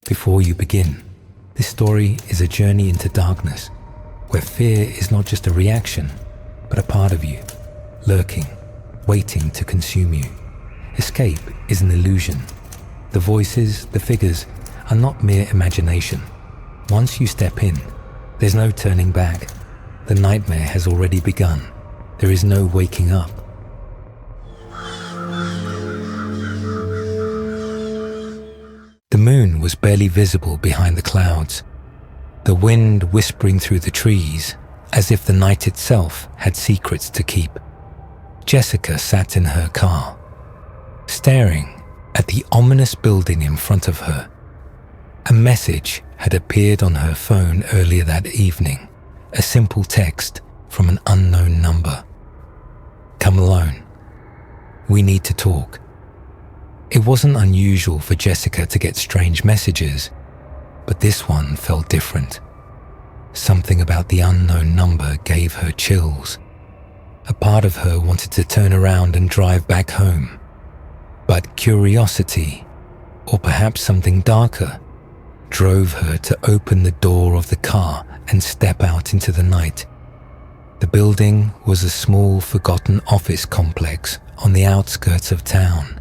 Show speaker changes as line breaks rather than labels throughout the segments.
Before you begin, this story is a journey into darkness, where fear is not just a reaction, but a part of you, lurking, waiting to consume you. Escape is an illusion. The voices, the figures, are not mere imagination. Once you step in, there's no turning back. The nightmare has already begun. There is no waking up. The moon was barely visible behind the clouds, the wind whispering through the trees as if the night itself had secrets to keep. Jessica sat in her car, staring at the ominous building in front of her. A message had appeared on her phone earlier that evening, a simple text from an unknown number. "Come alone. We need to talk." It wasn't unusual for Jessica to get strange messages, but this one felt different. Something about the unknown number gave her chills. A part of her wanted to turn around and drive back home. But curiosity, or perhaps something darker, drove her to open the door of the car and step out into the night. The building was a small, forgotten office complex on the outskirts of town.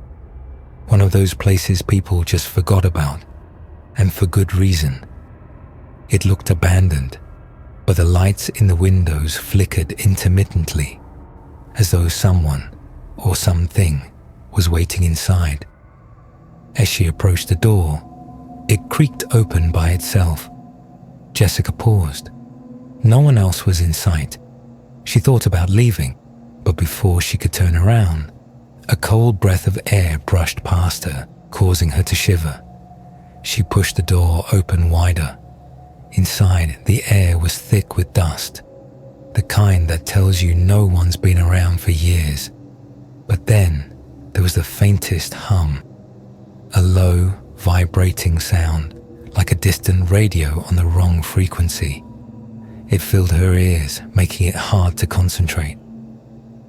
One of those places people just forgot about, and for good reason. It looked abandoned, but the lights in the windows flickered intermittently, as though someone or something was waiting inside. As she approached the door, it creaked open by itself. Jessica paused. No one else was in sight. She thought about leaving, but before she could turn around, a cold breath of air brushed past her, causing her to shiver. She pushed the door open wider. Inside, the air was thick with dust, the kind that tells you no one's been around for years. But then, there was the faintest hum, a low, vibrating sound, like a distant radio on the wrong frequency. It filled her ears, making it hard to concentrate.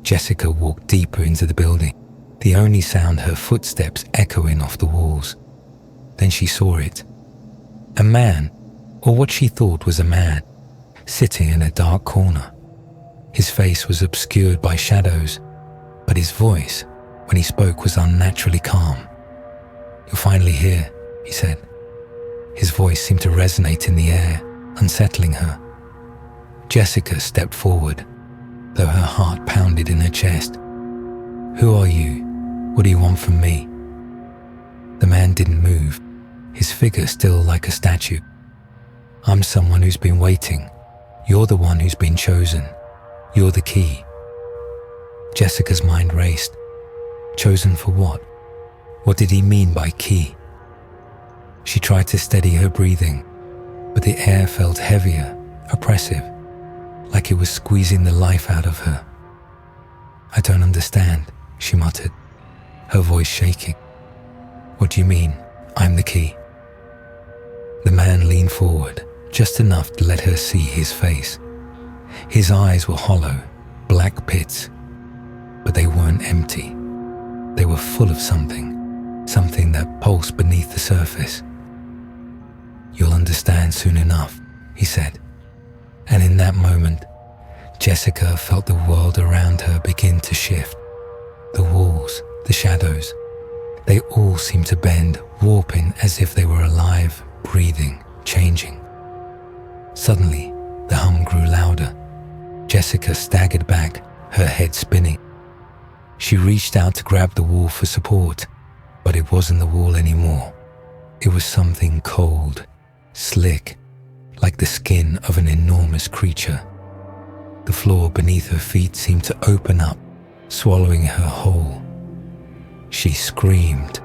Jessica walked deeper into the building, the only sound her footsteps echoing off the walls. Then she saw it. A man, or what she thought was a man, sitting in a dark corner. His face was obscured by shadows, but his voice, when he spoke, was unnaturally calm. "You're finally here," he said. His voice seemed to resonate in the air, unsettling her. Jessica stepped forward, though her heart pounded in her chest. "Who are you? What do you want from me?" The man didn't move, his figure still like a statue. "I'm someone who's been waiting. You're the one who's been chosen. You're the key." Jessica's mind raced. Chosen for what? What did he mean by key? She tried to steady her breathing, but the air felt heavier, oppressive, like it was squeezing the life out of her. "I don't understand," she muttered, her voice shaking. "What do you mean, I'm the key?" The man leaned forward, just enough to let her see his face. His eyes were hollow, black pits, but they weren't empty. They were full of something that pulsed beneath the surface. "You'll understand soon enough," he said. And in that moment, Jessica felt the world around her begin to shift. The walls, the shadows, they all seemed to bend, warping as if they were alive, breathing, changing. Suddenly, the hum grew louder. Jessica staggered back, her head spinning. She reached out to grab the wall for support, but it wasn't the wall anymore. It was something cold, slick, like the skin of an enormous creature. The floor beneath her feet seemed to open up, swallowing her whole. She screamed,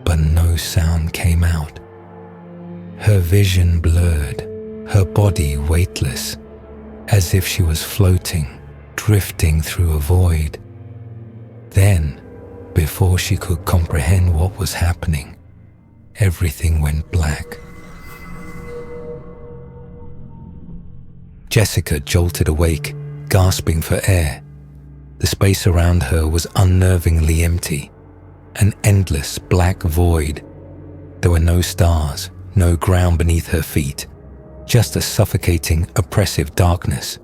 but no sound came out. Her vision blurred, her body weightless, as if she was floating, drifting through a void. Then, before she could comprehend what was happening, everything went black. Jessica jolted awake, gasping for air. The space around her was unnervingly empty, an endless black void. There were no stars, no ground beneath her feet, just a suffocating, oppressive darkness.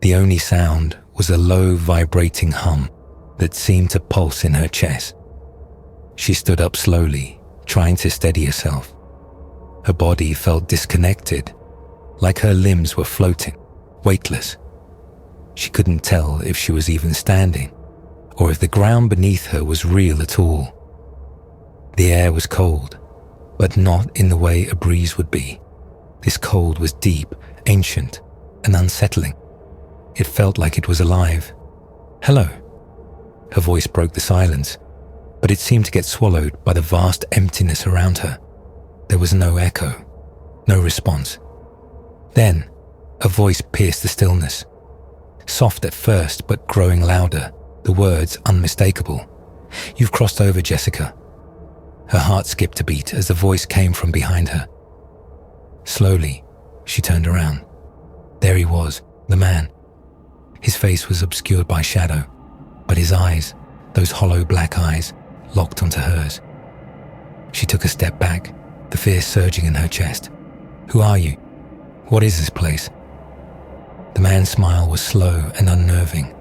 The only sound was a low, vibrating hum that seemed to pulse in her chest. She stood up slowly, trying to steady herself. Her body felt disconnected, like her limbs were floating, weightless. She couldn't tell if she was even standing, or if the ground beneath her was real at all. The air was cold, but not in the way a breeze would be. This cold was deep, ancient, and unsettling. It felt like it was alive. "Hello." Her voice broke the silence, but it seemed to get swallowed by the vast emptiness around her. There was no echo, no response. Then, a voice pierced the stillness. Soft at first, but growing louder, the words unmistakable. "You've crossed over, Jessica." Her heart skipped a beat as the voice came from behind her. Slowly, she turned around. There he was, the man. His face was obscured by shadow, but his eyes, those hollow black eyes, locked onto hers. She took a step back, the fear surging in her chest. "Who are you? What is this place?" The man's smile was slow and unnerving.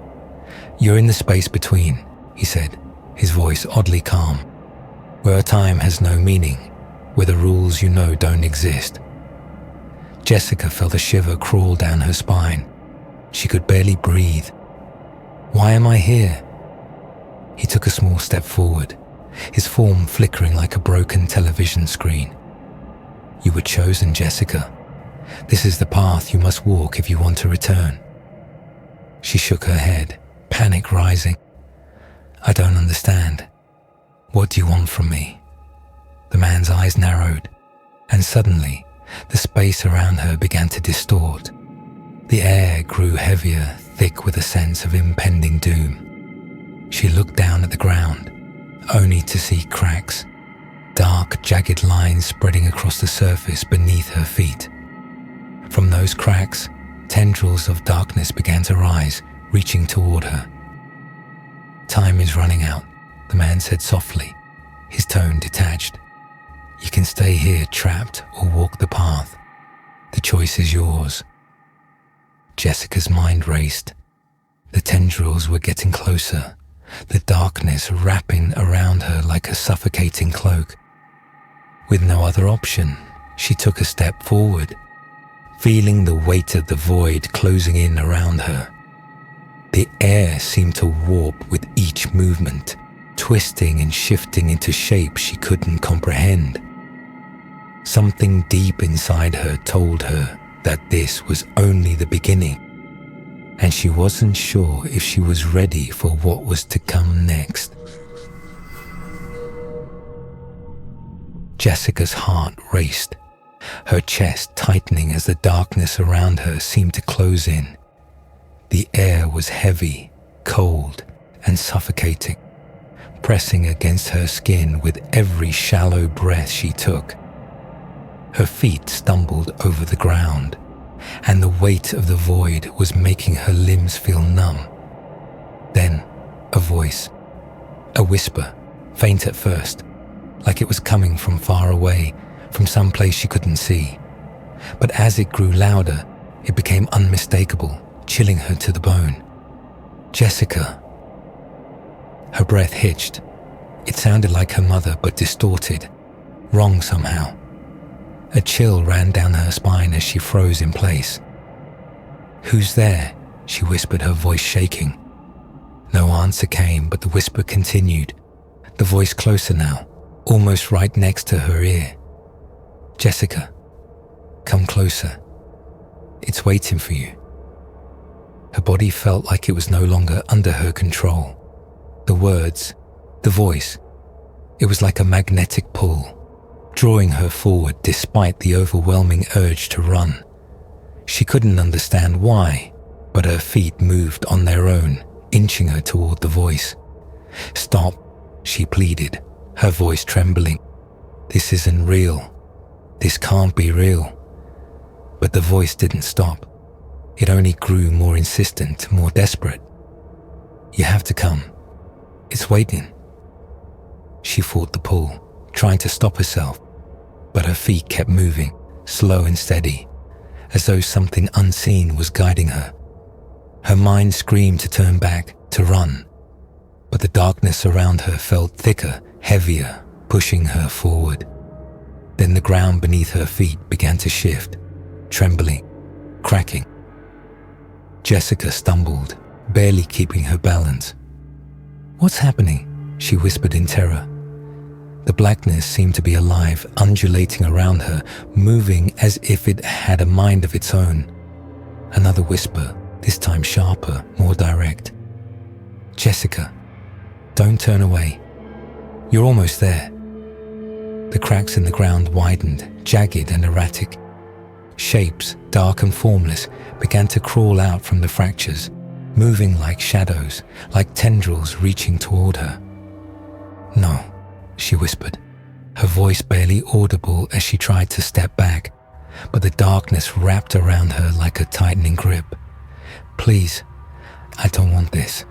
"You're in the space between," he said, his voice oddly calm. "Where time has no meaning, where the rules you know don't exist." Jessica felt a shiver crawl down her spine. She could barely breathe. "Why am I here?" He took a small step forward, his form flickering like a broken television screen. "You were chosen, Jessica. This is the path you must walk if you want to return." She shook her head, panic rising. "I don't understand. What do you want from me?" The man's eyes narrowed, and suddenly, the space around her began to distort. The air grew heavier, thick with a sense of impending doom. She looked down at the ground, only to see cracks, dark, jagged lines spreading across the surface beneath her feet. From those cracks, tendrils of darkness began to rise, reaching toward her. "Time is running out," the man said softly, his tone detached. "You can stay here trapped or walk the path. The choice is yours." Jessica's mind raced. The tendrils were getting closer, the darkness wrapping around her like a suffocating cloak. With no other option, she took a step forward, feeling the weight of the void closing in around her. The air seemed to warp with each movement, twisting and shifting into shapes she couldn't comprehend. Something deep inside her told her that this was only the beginning, and she wasn't sure if she was ready for what was to come next. Jessica's heart raced, her chest tightening as the darkness around her seemed to close in. The air was heavy, cold, and suffocating, pressing against her skin with every shallow breath she took. Her feet stumbled over the ground, and the weight of the void was making her limbs feel numb. Then, a voice, a whisper, faint at first, like it was coming from far away, from some place she couldn't see. But as it grew louder, it became unmistakable, chilling her to the bone. "Jessica." Her breath hitched. It sounded like her mother, but distorted, wrong somehow. A chill ran down her spine as she froze in place. "Who's there?" she whispered, her voice shaking. No answer came, but the whisper continued, the voice closer now, almost right next to her ear. "Jessica, come closer. It's waiting for you." Her body felt like it was no longer under her control. The words, the voice, it was like a magnetic pull, drawing her forward despite the overwhelming urge to run. She couldn't understand why, but her feet moved on their own, inching her toward the voice. "Stop," she pleaded, her voice trembling. "This isn't real. This can't be real." But the voice didn't stop. It only grew more insistent, more desperate. "You have to come. It's waiting." She fought the pull, trying to stop herself, but her feet kept moving, slow and steady, as though something unseen was guiding her. Her mind screamed to turn back, to run, but the darkness around her felt thicker, heavier, pushing her forward. Then the ground beneath her feet began to shift, trembling, cracking. Jessica stumbled, barely keeping her balance. "What's happening?" she whispered in terror. The blackness seemed to be alive, undulating around her, moving as if it had a mind of its own. Another whisper, this time sharper, more direct. "Jessica, don't turn away. You're almost there." The cracks in the ground widened, jagged and erratic. Shapes, dark and formless, began to crawl out from the fractures, moving like shadows, like tendrils reaching toward her. "No," she whispered, her voice barely audible as she tried to step back, but the darkness wrapped around her like a tightening grip. "Please, I don't want this.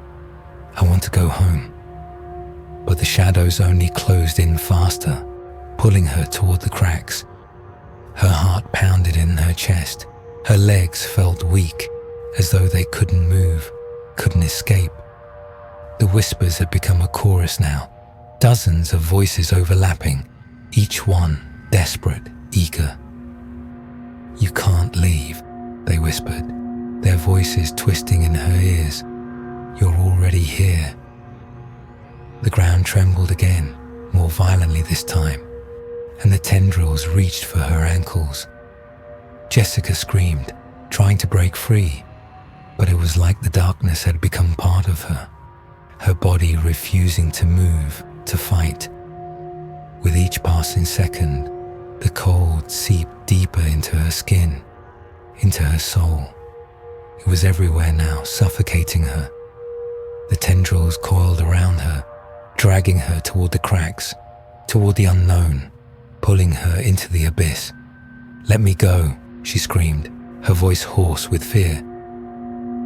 I want to go home." But the shadows only closed in faster, pulling her toward the cracks. Her heart pounded in her chest. Her legs felt weak, as though they couldn't move, couldn't escape. The whispers had become a chorus now, dozens of voices overlapping, each one desperate, eager. "You can't leave," they whispered, their voices twisting in her ears. "You're already here." The ground trembled again, more violently this time, and the tendrils reached for her ankles. Jessica screamed, trying to break free, but it was like the darkness had become part of her body refusing to move, to fight. With each passing second, the cold seeped deeper into her skin, into her soul. It was everywhere now, suffocating her. The tendrils coiled around her, dragging her toward the cracks, toward the unknown, pulling her into the abyss. "Let me go," she screamed, her voice hoarse with fear.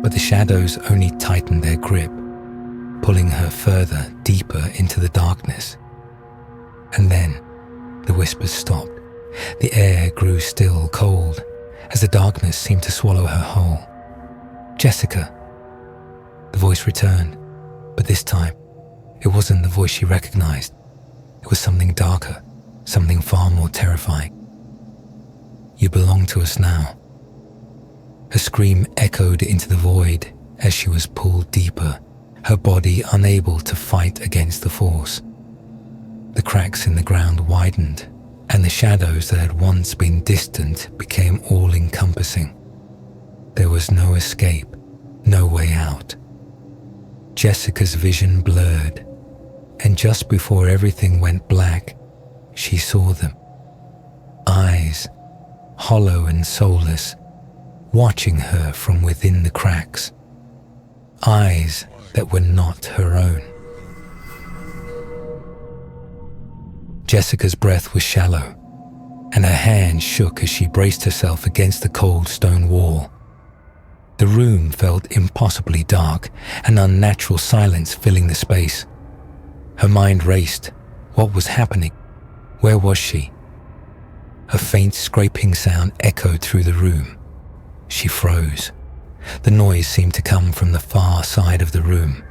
But the shadows only tightened their grip, pulling her further, deeper into the darkness. And then the whispers stopped. The air grew still, cold, as the darkness seemed to swallow her whole. "Jessica!" The voice returned, but this time, it wasn't the voice she recognized. It was something darker, something far more terrifying. "You belong to us now." Her scream echoed into the void as she was pulled deeper, her body unable to fight against the force. The cracks in the ground widened, and the shadows that had once been distant became all-encompassing. There was no escape, no way out. Jessica's vision blurred, and just before everything went black, she saw them. Eyes, hollow and soulless, watching her from within the cracks. Eyes that were not her own. Jessica's breath was shallow, and her hands shook as she braced herself against the cold stone wall. The room felt impossibly dark, an unnatural silence filling the space. Her mind raced. What was happening? Where was she? A faint scraping sound echoed through the room. She froze. The noise seemed to come from the far side of the room.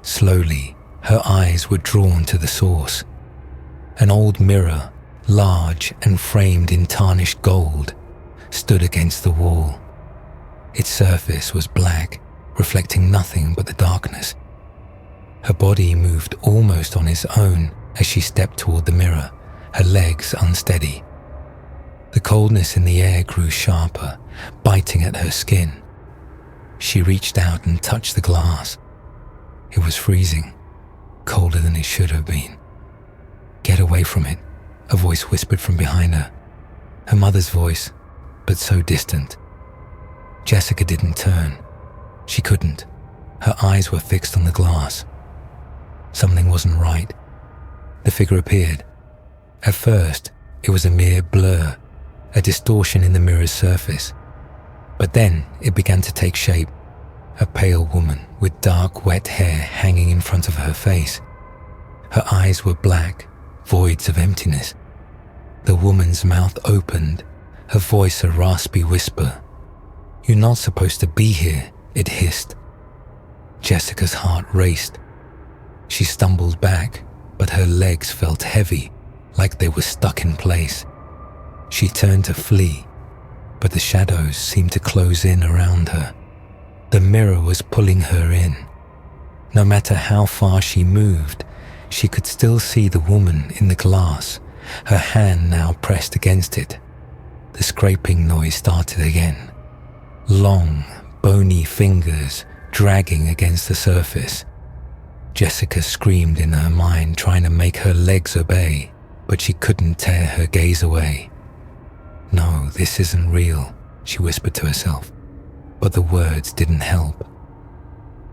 Slowly, her eyes were drawn to the source. An old mirror, large and framed in tarnished gold, stood against the wall. Its surface was black, reflecting nothing but the darkness. Her body moved almost on its own as she stepped toward the mirror, her legs unsteady. The coldness in the air grew sharper, biting at her skin. She reached out and touched the glass. It was freezing, colder than it should have been. "Get away from it," a voice whispered from behind her. Her mother's voice, but so distant. Jessica didn't turn. She couldn't. Her eyes were fixed on the glass. Something wasn't right. The figure appeared. At first, it was a mere blur, a distortion in the mirror's surface. But then it began to take shape. A pale woman with dark, wet hair hanging in front of her face. Her eyes were black, voids of emptiness. The woman's mouth opened, her voice a raspy whisper. "You're not supposed to be here," it hissed. Jessica's heart raced. She stumbled back, but her legs felt heavy, like they were stuck in place. She turned to flee, but the shadows seemed to close in around her. The mirror was pulling her in. No matter how far she moved, she could still see the woman in the glass, her hand now pressed against it. The scraping noise started again. Long, bony fingers dragging against the surface. Jessica screamed in her mind, trying to make her legs obey, but she couldn't tear her gaze away. "No, this isn't real," she whispered to herself, but the words didn't help.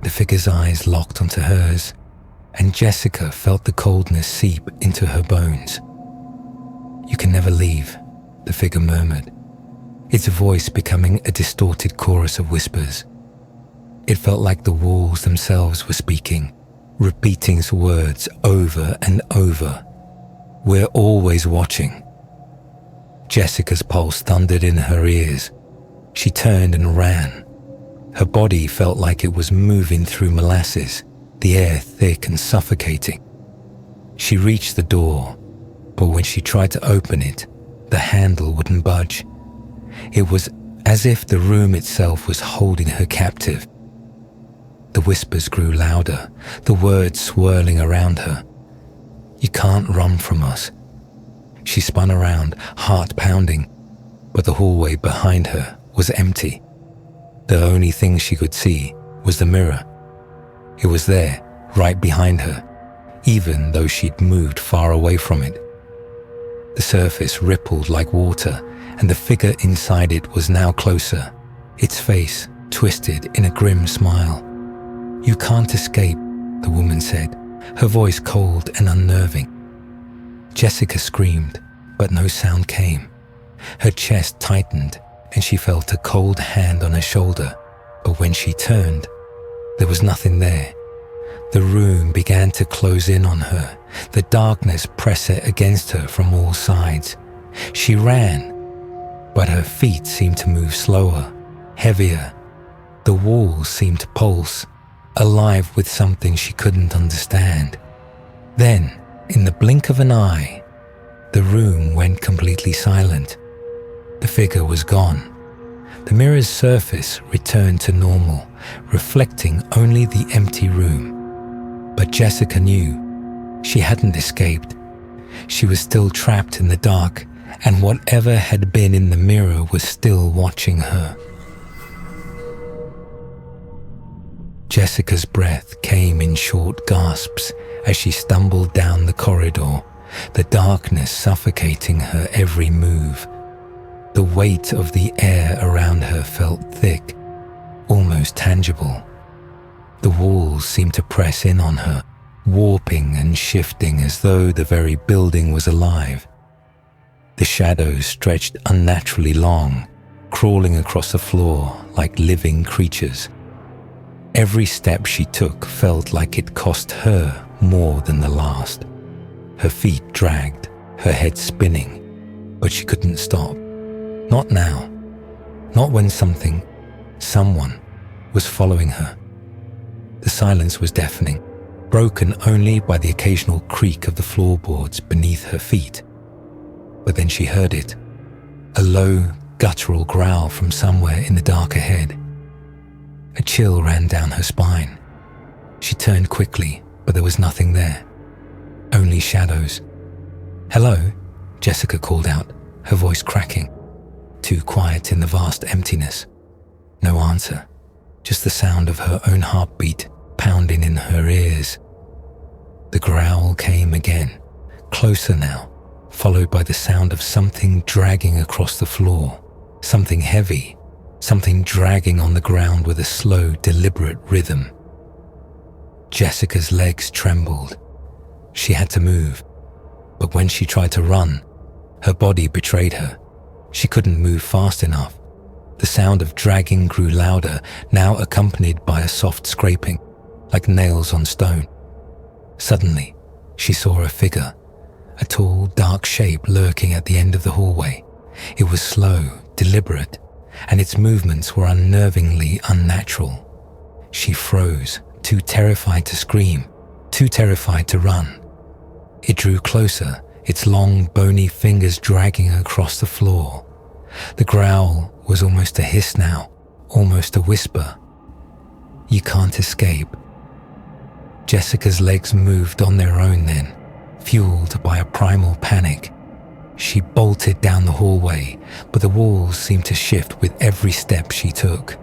The figure's eyes locked onto hers, and Jessica felt the coldness seep into her bones. "You can never leave," the figure murmured, its voice becoming a distorted chorus of whispers. It felt like the walls themselves were speaking, repeating its words over and over. "We're always watching." Jessica's pulse thundered in her ears. She turned and ran. Her body felt like it was moving through molasses, the air thick and suffocating. She reached the door, but when she tried to open it, the handle wouldn't budge. It was as if the room itself was holding her captive. The whispers grew louder, the words swirling around her. "You can't run from us." She spun around, heart pounding, but the hallway behind her was empty. The only thing she could see was the mirror. It was there, right behind her, even though she'd moved far away from it. The surface rippled like water, and the figure inside it was now closer, its face twisted in a grim smile. "You can't escape," the woman said, her voice cold and unnerving. Jessica screamed, but no sound came. Her chest tightened, and she felt a cold hand on her shoulder, but when she turned, there was nothing there. The room began to close in on her, the darkness pressed against her from all sides. She ran, but her feet seemed to move slower, heavier. The walls seemed to pulse, alive with something she couldn't understand. Then, in the blink of an eye, the room went completely silent. The figure was gone. The mirror's surface returned to normal, reflecting only the empty room. But Jessica knew she hadn't escaped. She was still trapped in the dark, and whatever had been in the mirror was still watching her. Jessica's breath came in short gasps as she stumbled down the corridor, the darkness suffocating her every move. The weight of the air around her felt thick, almost tangible. The walls seemed to press in on her, warping and shifting as though the very building was alive. The shadows stretched unnaturally long, crawling across the floor like living creatures. Every step she took felt like it cost her more than the last. Her feet dragged, her head spinning, but she couldn't stop. Not now. Not when someone was following her. The silence was deafening, broken only by the occasional creak of the floorboards beneath her feet. But then she heard it, a low, guttural growl from somewhere in the dark ahead. A chill ran down her spine. She turned quickly, but there was nothing there. Only shadows. "Hello," Jessica called out, her voice cracking. Too quiet in the vast emptiness. No answer, just the sound of her own heartbeat pounding in her ears. The growl came again, closer now, followed by the sound of something dragging across the floor, something heavy, something dragging on the ground with a slow, deliberate rhythm. Jessica's legs trembled. She had to move, but when she tried to run, her body betrayed her. She couldn't move fast enough. The sound of dragging grew louder, now accompanied by a soft scraping, like nails on stone. Suddenly, she saw a figure, a tall, dark shape lurking at the end of the hallway. It was slow, deliberate, and its movements were unnervingly unnatural. She froze, too terrified to scream, too terrified to run. It drew closer, its long, bony fingers dragging across the floor. The growl was almost a hiss now, almost a whisper. "You can't escape." Jessica's legs moved on their own then, fueled by a primal panic. She bolted down the hallway, but the walls seemed to shift with every step she took.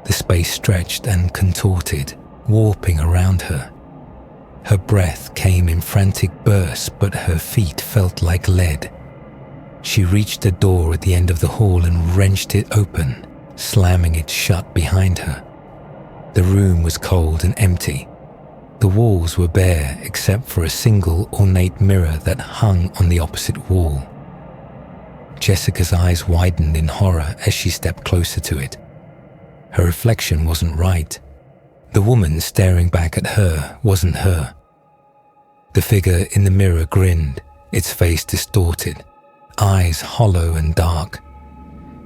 The space stretched and contorted, warping around her. Her breath came in frantic bursts, but her feet felt like lead. She reached a door at the end of the hall and wrenched it open, slamming it shut behind her. The room was cold and empty. The walls were bare except for a single ornate mirror that hung on the opposite wall. Jessica's eyes widened in horror as she stepped closer to it. Her reflection wasn't right. The woman staring back at her wasn't her. The figure in the mirror grinned, its face distorted, eyes hollow and dark.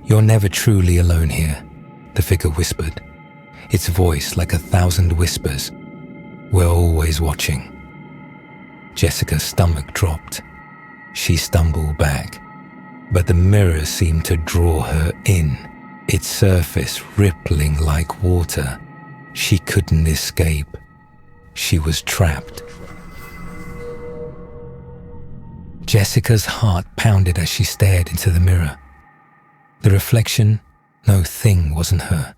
"You're never truly alone here," the figure whispered, its voice like 1,000 whispers. "We're always watching." Jessica's stomach dropped. She stumbled back, but the mirror seemed to draw her in, its surface rippling like water. She couldn't escape. She was trapped. Jessica's heart pounded as she stared into the mirror. The reflection, no thing, wasn't her.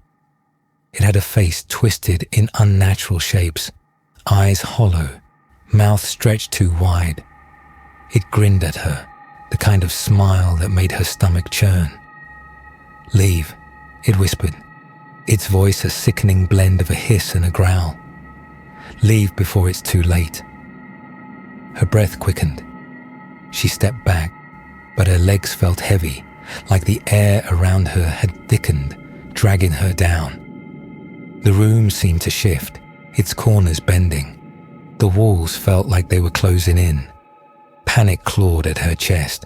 It had a face twisted in unnatural shapes, eyes hollow, mouth stretched too wide. It grinned at her, the kind of smile that made her stomach churn. "Leave," it whispered, its voice a sickening blend of a hiss and a growl. "Leave before it's too late." Her breath quickened. She stepped back, but her legs felt heavy, like the air around her had thickened, dragging her down. The room seemed to shift, its corners bending. The walls felt like they were closing in. Panic clawed at her chest.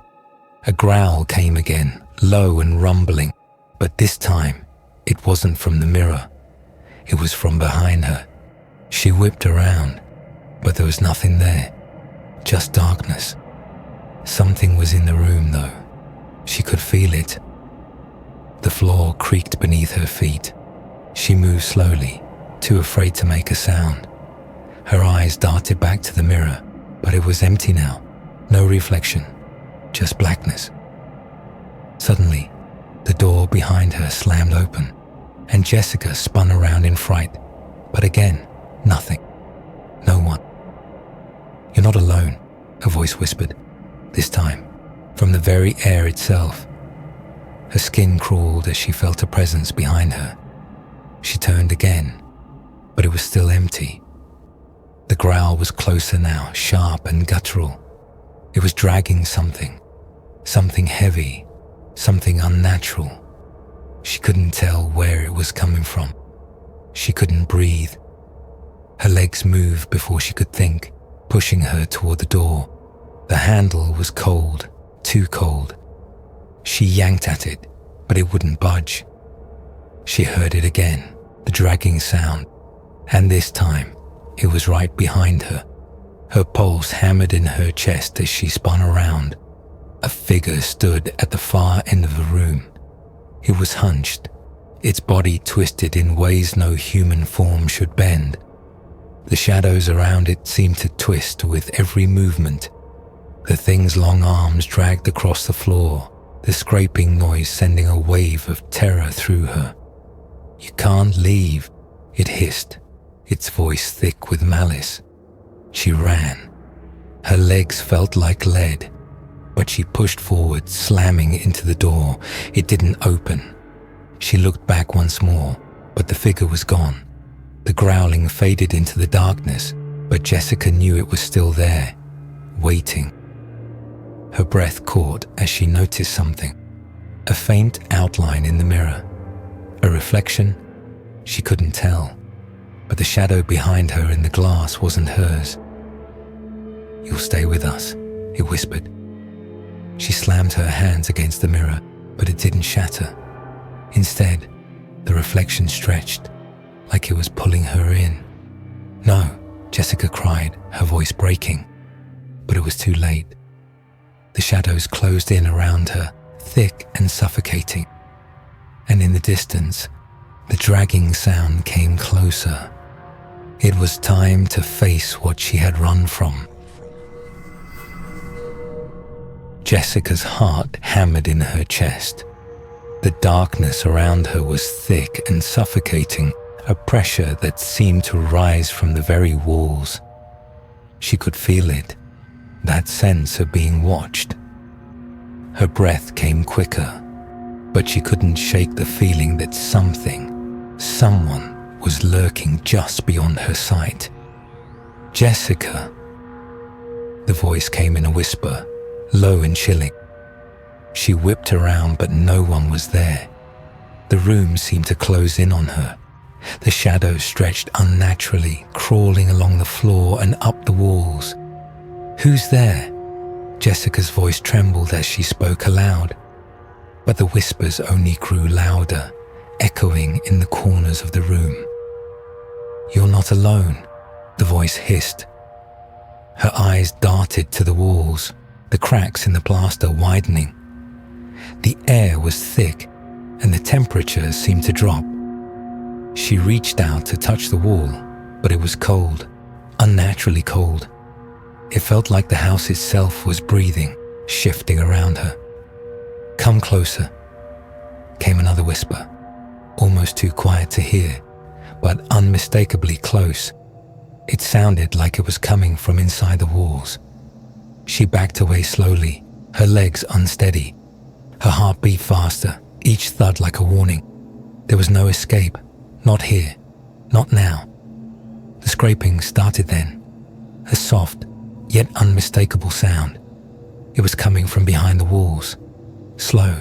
A growl came again, low and rumbling, but this time it wasn't from the mirror. It was from behind her. She whipped around, but there was nothing there, just darkness. Something was in the room, though. She could feel it. The floor creaked beneath her feet. She moved slowly, too afraid to make a sound. Her eyes darted back to the mirror, but it was empty now. No reflection, just blackness. Suddenly, the door behind her slammed open, and Jessica spun around in fright. But again, nothing. No one. "You're not alone," a voice whispered, this time, from the very air itself. Her skin crawled as she felt a presence behind her. She turned again, but it was still empty. The growl was closer now, sharp and guttural. It was dragging something heavy, something unnatural. She couldn't tell where it was coming from. She couldn't breathe. Her legs moved before she could think, pushing her toward the door. The handle was cold, too cold. She yanked at it, but it wouldn't budge. She heard it again, the dragging sound, and this time it was right behind her. Her pulse hammered in her chest as she spun around. A figure stood at the far end of the room. It was hunched, its body twisted in ways no human form should bend. The shadows around it seemed to twist with every movement. The thing's long arms dragged across the floor, the scraping noise sending a wave of terror through her. "You can't leave," it hissed, its voice thick with malice. She ran. Her legs felt like lead, but she pushed forward, slamming into the door. It didn't open. She looked back once more, but the figure was gone. The growling faded into the darkness, but Jessica knew it was still there, waiting. Her breath caught as she noticed something. A faint outline in the mirror. A reflection? She couldn't tell, but the shadow behind her in the glass wasn't hers. "You'll stay with us," it whispered. She slammed her hands against the mirror, but it didn't shatter. Instead, the reflection stretched, like it was pulling her in. "No," Jessica cried, her voice breaking. But it was too late. The shadows closed in around her, thick and suffocating. And in the distance, the dragging sound came closer. It was time to face what she had run from. Jessica's heart hammered in her chest. The darkness around her was thick and suffocating, a pressure that seemed to rise from the very walls. She could feel it, that sense of being watched. Her breath came quicker, but she couldn't shake the feeling that someone was lurking just beyond her sight. "Jessica." The voice came in a whisper, low and chilling. She whipped around, but no one was there. The room seemed to close in on her. The shadows stretched unnaturally, crawling along the floor and up the walls. "Who's there?" Jessica's voice trembled as she spoke aloud, but the whispers only grew louder, echoing in the corners of the room. "You're not alone," the voice hissed. Her eyes darted to the walls, the cracks in the plaster widening. The air was thick, and the temperature seemed to drop. She reached out to touch the wall, but it was cold, unnaturally cold. It felt like the house itself was breathing, shifting around her. "Come closer," came another whisper, almost too quiet to hear, but unmistakably close. It sounded like it was coming from inside the walls. She backed away slowly, her legs unsteady. Her heart beat faster, each thud like a warning. There was no escape, not here, not now. The scraping started then, a soft, yet unmistakable sound. It was coming from behind the walls, slow,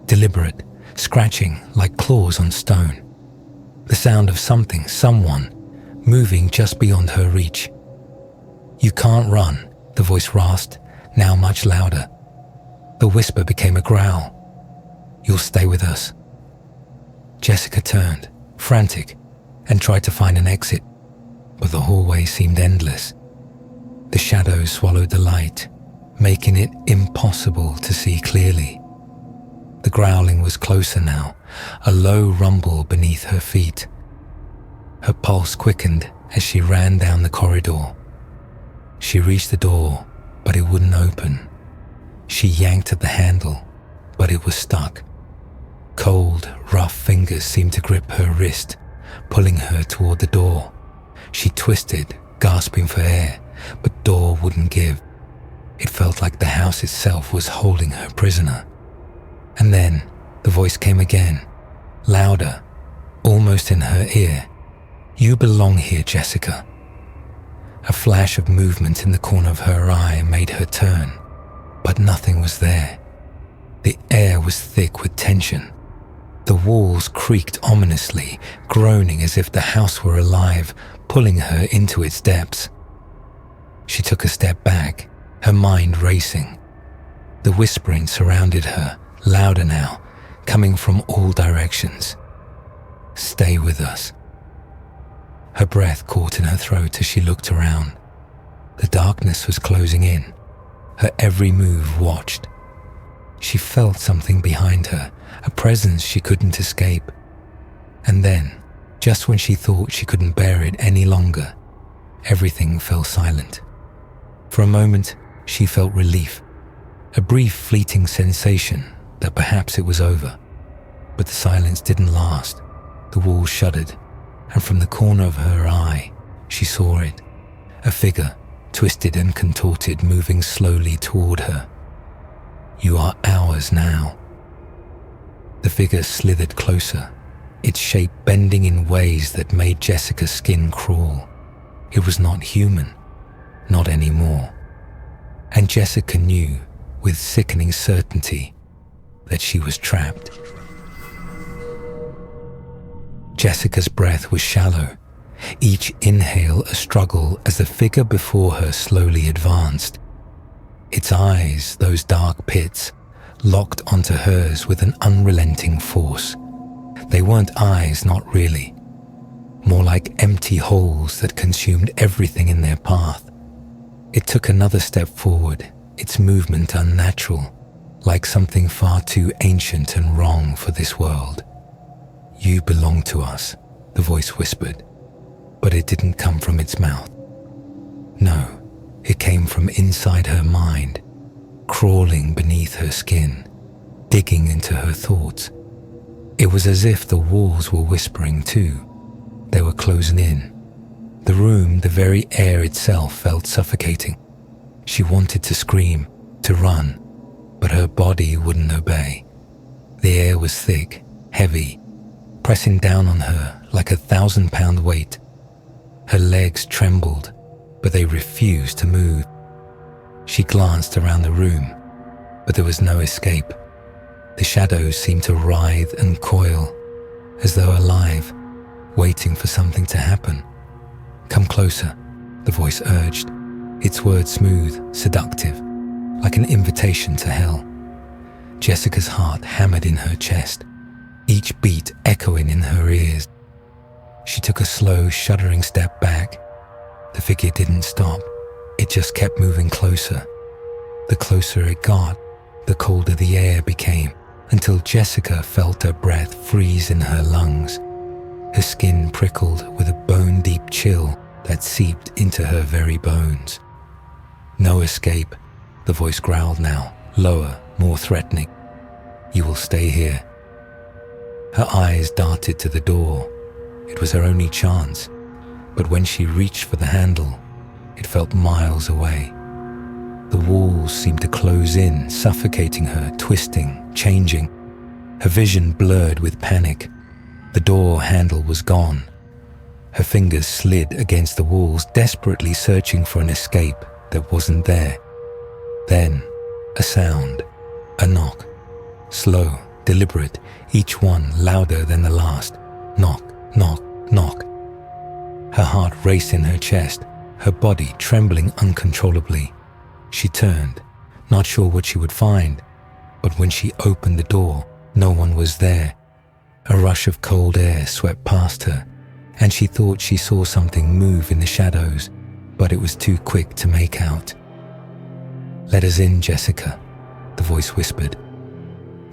deliberate, scratching like claws on stone. The sound of someone, moving just beyond her reach. "You can't run," the voice rasped, now much louder. The whisper became a growl. "You'll stay with us." Jessica turned, frantic, and tried to find an exit, but the hallway seemed endless. The shadows swallowed the light, making it impossible to see clearly. The growling was closer now, a low rumble beneath her feet. Her pulse quickened as she ran down the corridor. She reached the door, but it wouldn't open. She yanked at the handle, but it was stuck. Cold, rough fingers seemed to grip her wrist, pulling her toward the door. She twisted, gasping for air, but door wouldn't give. It felt like the house itself was holding her prisoner. And then the voice came again, louder, almost in her ear. "You belong here, Jessica." A flash of movement in the corner of her eye made her turn, but nothing was there. The air was thick with tension. The walls creaked ominously, groaning as if the house were alive, pulling her into its depths. She took a step back, her mind racing. The whispering surrounded her, louder now, coming from all directions. "Stay with us." Her breath caught in her throat as she looked around. The darkness was closing in, her every move watched. She felt something behind her, a presence she couldn't escape. And then, just when she thought she couldn't bear it any longer, everything fell silent. For a moment, she felt relief, a brief fleeting sensation that perhaps it was over. But the silence didn't last. The walls shuddered, and from the corner of her eye, she saw it, a figure, twisted and contorted, moving slowly toward her. "You are ours now." The figure slithered closer, its shape bending in ways that made Jessica's skin crawl. It was not human, not anymore. And Jessica knew, with sickening certainty, that she was trapped. Jessica's breath was shallow, each inhale a struggle as the figure before her slowly advanced. Its eyes, those dark pits, locked onto hers with an unrelenting force. They weren't eyes, not really. More like empty holes that consumed everything in their path. It took another step forward, its movement unnatural, like something far too ancient and wrong for this world. "You belong to us," the voice whispered, but it didn't come from its mouth. No, it came from inside her mind, crawling beneath her skin, digging into her thoughts. It was as if the walls were whispering too. They were closing in. The room, the very air itself, felt suffocating. She wanted to scream, to run, but her body wouldn't obey. The air was thick, heavy, pressing down on her like a 1,000-pound weight. Her legs trembled, but they refused to move. She glanced around the room, but there was no escape. The shadows seemed to writhe and coil, as though alive, waiting for something to happen. "Come closer," the voice urged, its words smooth, seductive, like an invitation to hell. Jessica's heart hammered in her chest, each beat echoing in her ears. She took a slow, shuddering step back. The figure didn't stop. It just kept moving closer. The closer it got, the colder the air became, until Jessica felt her breath freeze in her lungs. Her skin prickled with a bone-deep chill that seeped into her very bones. "No escape," the voice growled now, lower, more threatening. "You will stay here." Her eyes darted to the door. It was her only chance, but when she reached for the handle, it felt miles away. The walls seemed to close in, suffocating her, twisting, changing. Her vision blurred with panic. The door handle was gone. Her fingers slid against the walls, desperately searching for an escape that wasn't there. Then, a sound, a knock. Slow, deliberate, each one louder than the last. Knock, knock, knock. Her heart raced in her chest, her body trembling uncontrollably. She turned, not sure what she would find, but when she opened the door, no one was there. A rush of cold air swept past her, and she thought she saw something move in the shadows, but it was too quick to make out. "Let us in, Jessica," the voice whispered,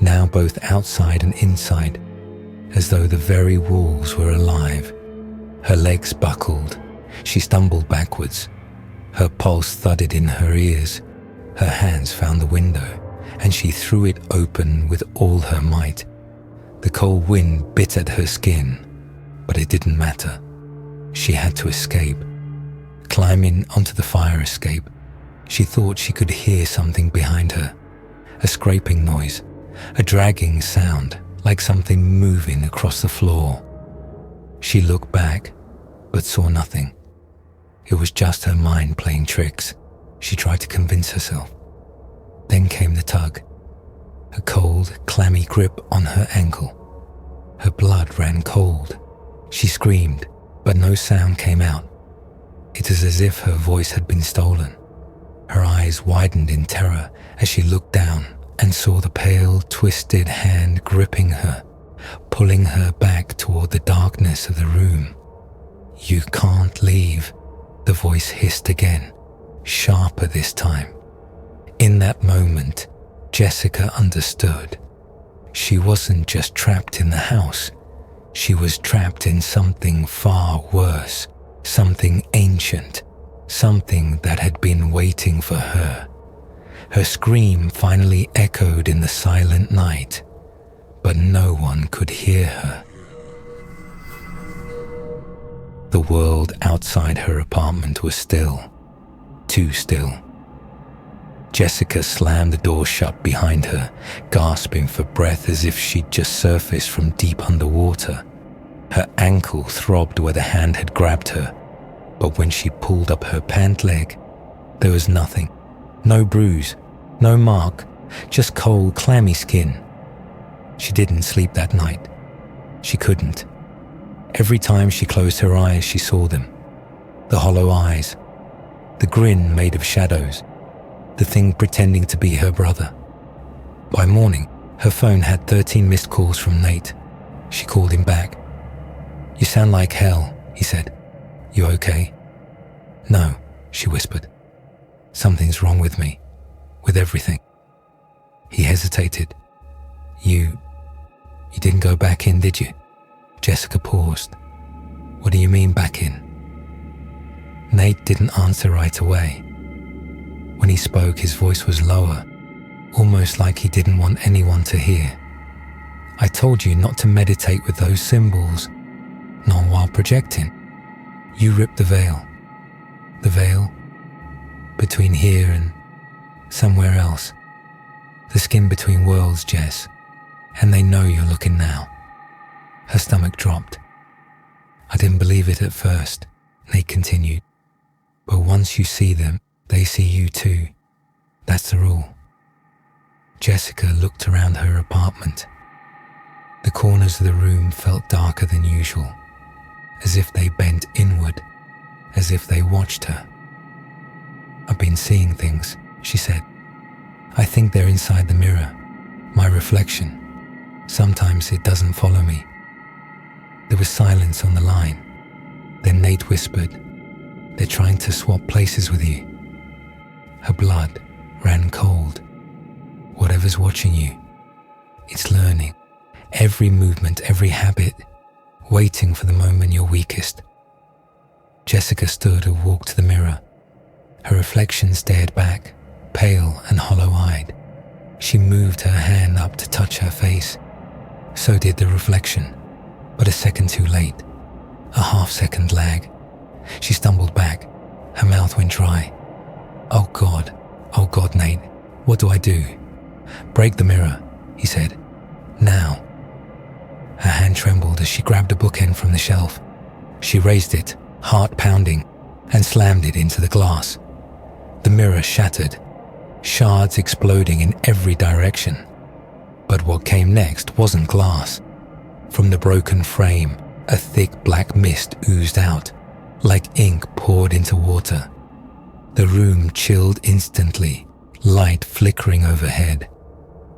now both outside and inside, as though the very walls were alive. Her legs buckled. She stumbled backwards. Her pulse thudded in her ears. Her hands found the window, and she threw it open with all her might. The cold wind bit at her skin, but it didn't matter. She had to escape. Climbing onto the fire escape, she thought she could hear something behind her. A scraping noise, a dragging sound, like something moving across the floor. She looked back, but saw nothing. It was just her mind playing tricks, she tried to convince herself. Then came the tug, a cold, clammy grip on her ankle. Her blood ran cold. She screamed, but no sound came out. It was as if her voice had been stolen. Her eyes widened in terror as she looked down and saw the pale, twisted hand gripping her, pulling her back toward the darkness of the room. "You can't leave," the voice hissed again, sharper this time. In that moment, Jessica understood. She wasn't just trapped in the house. She was trapped in something far worse, something ancient, something that had been waiting for her. Her scream finally echoed in the silent night, but no one could hear her. The world outside her apartment was still, too still. Jessica slammed the door shut behind her, gasping for breath as if she'd just surfaced from deep underwater. Her ankle throbbed where the hand had grabbed her, but when she pulled up her pant leg, there was nothing. No bruise, no mark, just cold, clammy skin. She didn't sleep that night. She couldn't. Every time she closed her eyes, she saw them. The hollow eyes, the grin made of shadows, the thing pretending to be her brother. By morning, her phone had 13 missed calls from Nate. She called him back. "You sound like hell," he said. "You okay?" "No," she whispered. "Something's wrong with me, with everything." He hesitated. You didn't go back in, did you?" Jessica paused. "What do you mean back in?" Nate didn't answer right away. When he spoke, his voice was lower, almost like he didn't want anyone to hear. "I told you not to meditate with those symbols, not while projecting. You ripped the veil. The veil between here and somewhere else. The skin between worlds, Jess. And they know you're looking now." Her stomach dropped. "I didn't believe it at first," Nate continued. "But once you see them, they see you too. That's the rule." Jessica looked around her apartment. The corners of the room felt darker than usual, as if they bent inward, as if they watched her. "I've been seeing things," she said. "I think they're inside the mirror, my reflection. Sometimes it doesn't follow me." There was silence on the line. Then Nate whispered, "They're trying to swap places with you." Her blood ran cold. "Whatever's watching you, it's learning. Every movement, every habit, waiting for the moment you're weakest." Jessica stood and walked to the mirror. Her reflection stared back, pale and hollow-eyed. She moved her hand up to touch her face. So did the reflection, but a second too late. A half-second lag. She stumbled back. Her mouth went dry. Oh God, Nate, what do I do?" "Break the mirror," he said. "Now." Her hand trembled as she grabbed a bookend from the shelf. She raised it, heart pounding, and slammed it into the glass. The mirror shattered, shards exploding in every direction. But what came next wasn't glass. From the broken frame, a thick black mist oozed out, like ink poured into water. The room chilled instantly, light flickering overhead.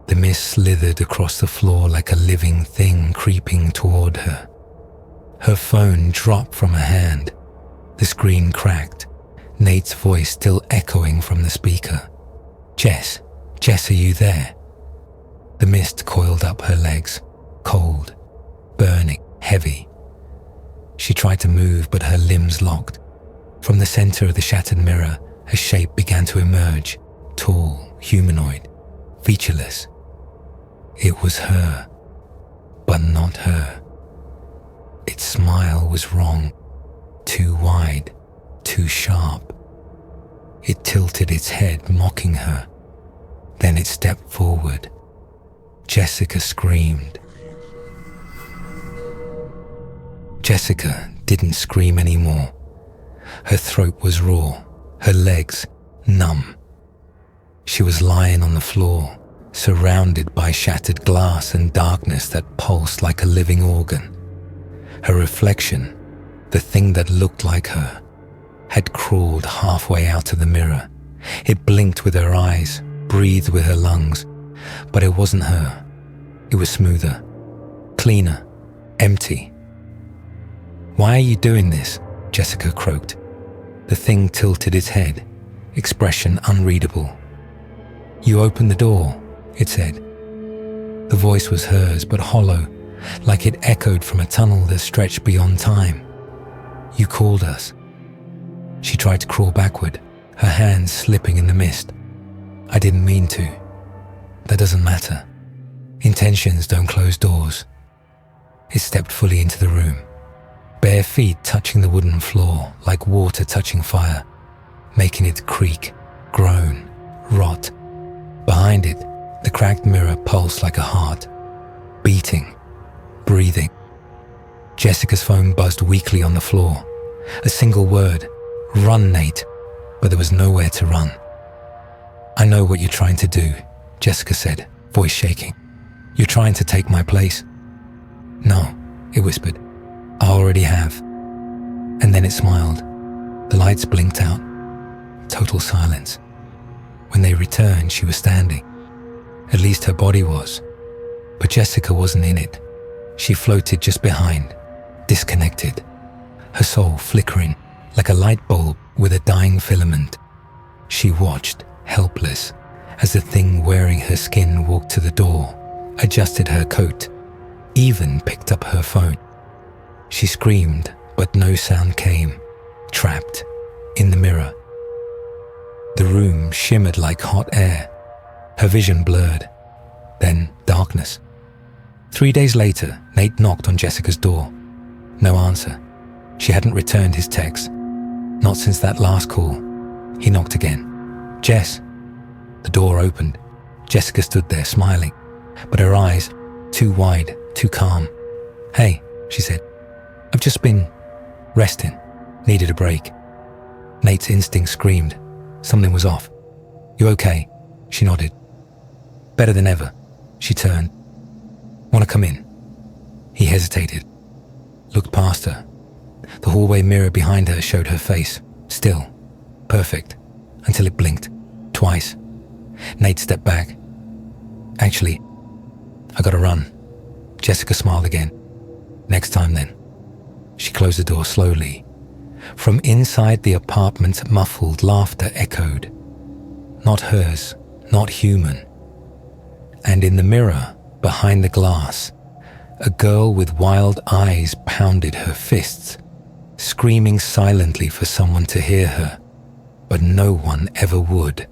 The mist slithered across the floor like a living thing creeping toward her. Her phone dropped from her hand. The screen cracked, Nate's voice still echoing from the speaker. Jess, are you there?" The mist coiled up her legs, cold, burning, heavy. She tried to move, but her limbs locked. From the center of the shattered mirror, a shape began to emerge, tall, humanoid, featureless. It was her, but not her. Its smile was wrong, too wide, too sharp. It tilted its head, mocking her. Then it stepped forward. Jessica screamed. Jessica didn't scream anymore. Her throat was raw, her legs numb. She was lying on the floor, surrounded by shattered glass and darkness that pulsed like a living organ. Her reflection, the thing that looked like her, had crawled halfway out of the mirror. It blinked with her eyes, breathed with her lungs, but it wasn't her. It was smoother, cleaner, empty. "Why are you doing this?" Jessica croaked. The thing tilted its head, expression unreadable. "You opened the door," it said. The voice was hers, but hollow, like it echoed from a tunnel that stretched beyond time. "You called us." She tried to crawl backward, her hands slipping in the mist. "I didn't mean to. That doesn't matter. Intentions don't close doors." It stepped fully into the room, bare feet touching the wooden floor like water touching fire, making it creak, groan, rot. Behind it, the cracked mirror pulsed like a heart, beating, breathing. Jessica's phone buzzed weakly on the floor. A single word, "Run, Nate," but there was nowhere to run. "I know what you're trying to do," Jessica said, voice shaking. "You're trying to take my place." "No," it whispered. "I already have." And then it smiled. The lights blinked out. Total silence. When they returned, she was standing. At least her body was. But Jessica wasn't in it. She floated just behind, disconnected, her soul flickering like a light bulb with a dying filament. She watched, helpless, as the thing wearing her skin walked to the door, adjusted her coat, even picked up her phone. She screamed, but no sound came, trapped in the mirror. The room shimmered like hot air, her vision blurred, then darkness. 3 days later, Nate knocked on Jessica's door. No answer. She hadn't returned his text. Not since that last call. He knocked again. "Jess." The door opened. Jessica stood there smiling, but her eyes too wide, too calm. "Hey," she said. "I've just been resting. Needed a break." Nate's instinct screamed. Something was off. "You okay?" She nodded. "Better than ever." She turned. "Want to come in?" He hesitated, looked past her. The hallway mirror behind her showed her face, still, perfect, until it blinked, twice. Nate stepped back. "Actually, I gotta run." Jessica smiled again. "Next time then." She closed the door slowly. From inside the apartment, muffled laughter echoed. Not hers, not human. And in the mirror, behind the glass, a girl with wild eyes pounded her fists, screaming silently for someone to hear her. But no one ever would.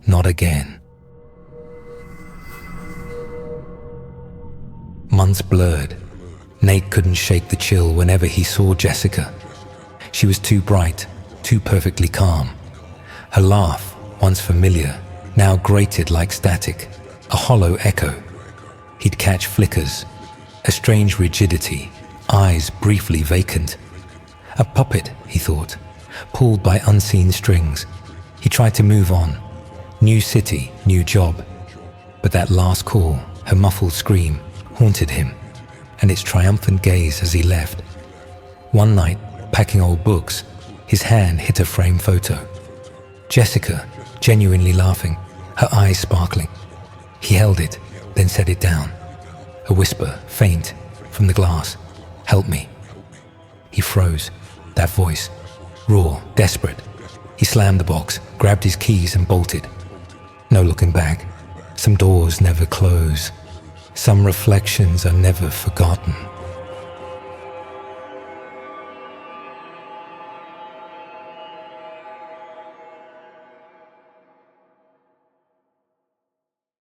Not again. Months blurred. Nate couldn't shake the chill whenever he saw Jessica. She was too bright, too perfectly calm. Her laugh, once familiar, now grated like static, a hollow echo. He'd catch flickers, a strange rigidity, eyes briefly vacant. A puppet, he thought, pulled by unseen strings. He tried to move on. New city, new job. But that last call, her muffled scream, haunted him, and its triumphant gaze as he left. One night, packing old books, his hand hit a framed photo. Jessica, genuinely laughing, her eyes sparkling. He held it, then set it down. A whisper, faint, from the glass. "Help me." He froze. That voice, raw, desperate. He slammed the box, grabbed his keys and bolted. No looking back. Some doors never close. Some reflections are never forgotten.